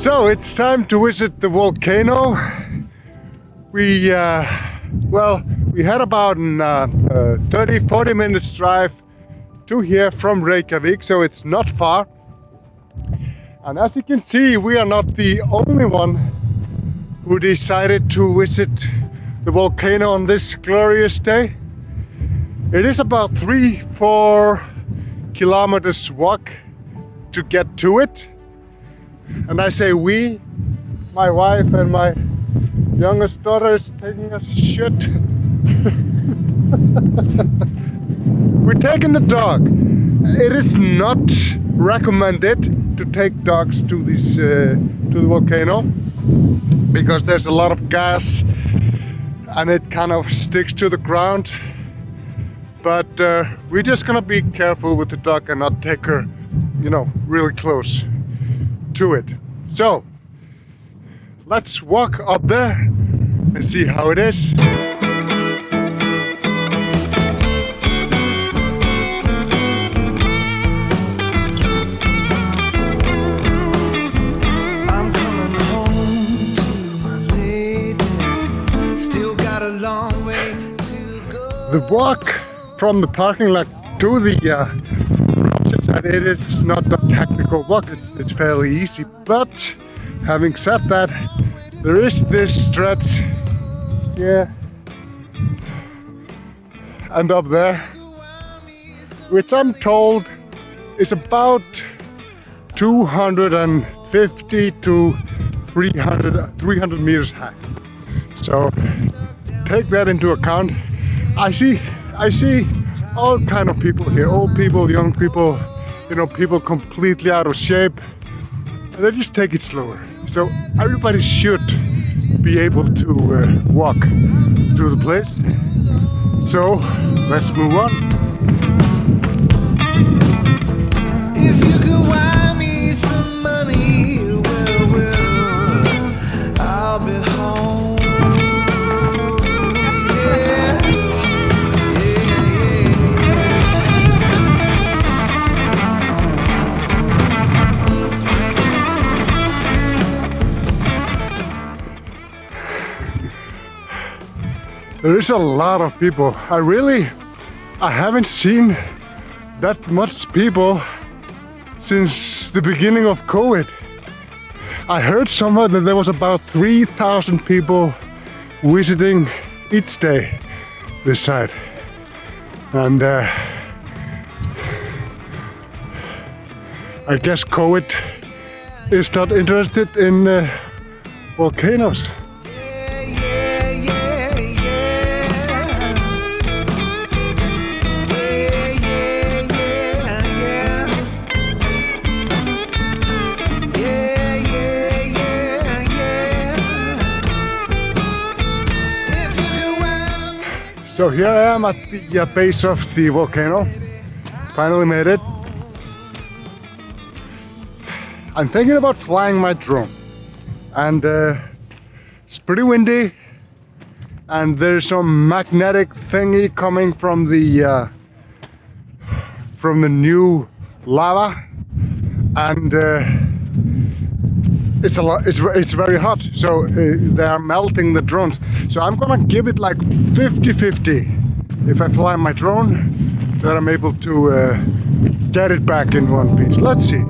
So it's time to visit the volcano. We had about 30-40 minutes drive to here from Reykjavik, so it's not far. And as you can see, we are not the only one who decided to visit the volcano on this glorious day. It is about 3-4 kilometers walk to get to it. And I say we, my wife and my youngest daughter is taking a shit. We're taking the dog. It is not recommended to take dogs to this to the volcano because there's a lot of gas and it kind of sticks to the ground. But we're just gonna be careful with the dog and not take her, you know, really close to it. So let's walk up there and see how it is. I'm coming home to my lady. Still got a long way to go. The walk from the parking lot to the opposite side, it is not a technical walk, it's fairly easy. But having said that, there is this stretch here and up there, which I'm told is about 250 to 300 meters high. So take that into account. I see all kind of people here, old people, young people, you know, people completely out of shape. They just take it slower. So everybody should be able to walk through the place. So let's move on. If you could wire me some money, well, I'll be home. There is a lot of people. I haven't seen that much people since the beginning of COVID. I heard somewhere that there was about 3,000 people visiting each day this side. And I guess COVID is not interested in volcanoes. So here I am at the base of the volcano. Finally made it. I'm thinking about flying my drone, and it's pretty windy, and there's some magnetic thingy coming from the new lava, and it's very hot, so they are melting the drones. So I'm gonna give it like 50-50. If I fly my drone, then I'm able to get it back in one piece. Let's see.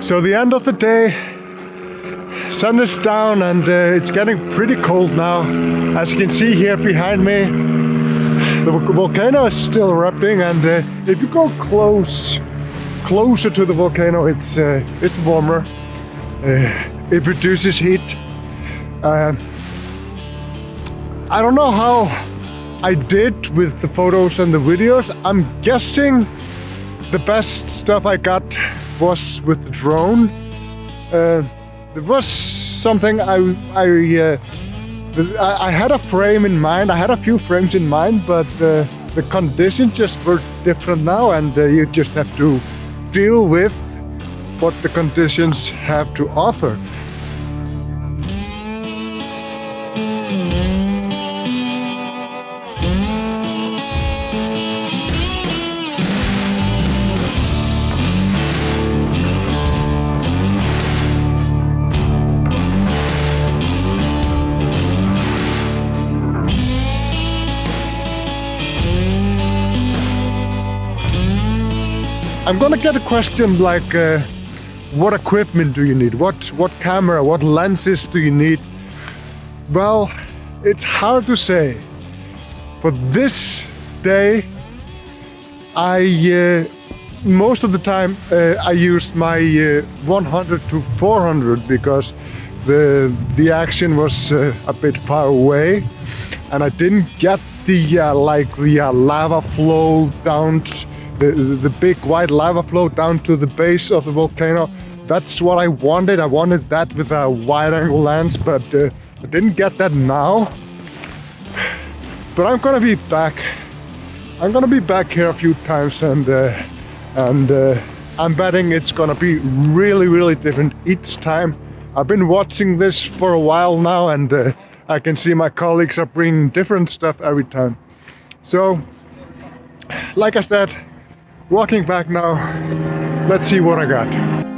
So the end of the day, sun is down and it's getting pretty cold now. As you can see here behind me, the volcano is still erupting, and if you go closer to the volcano, it's warmer. It produces heat. I don't know how I did with the photos and the videos. I'm guessing the best stuff I got was with the drone. There was something I had a frame in mind. I had a few frames in mind, but the conditions just were different now, and you just have to deal with what the conditions have to offer. I'm gonna get a question like, what equipment do you need? What camera, what lenses do you need? Well, it's hard to say. For this day, most of the time I used my 100 to 400 because the action was a bit far away, and I didn't get the lava flow down. The big white lava flow down to the base of the volcano. That's what I wanted. I wanted that with a wide angle lens, but I didn't get that now. But I'm gonna be back. I'm gonna be back here a few times, and I'm betting it's gonna be really different each time. I've been watching this for a while now, and I can see my colleagues are bringing different stuff every time. So, like I said, walking back now, let's see what I got.